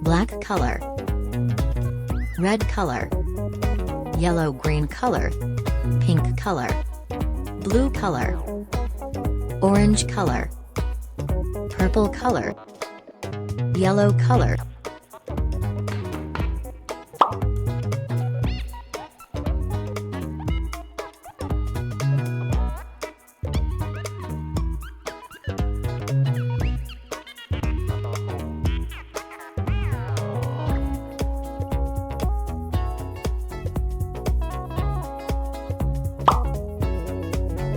black color, red color, yellow-green color, pink color, blue color, orange color, purple color, yellow color.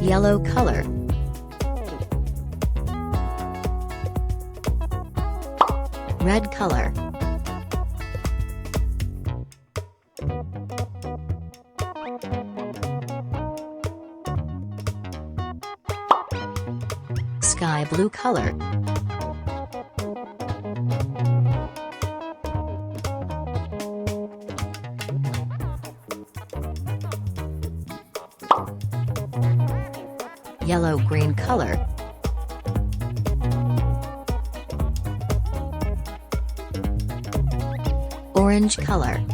Yellow color, red color, sky blue color, yellow-green color, orange color.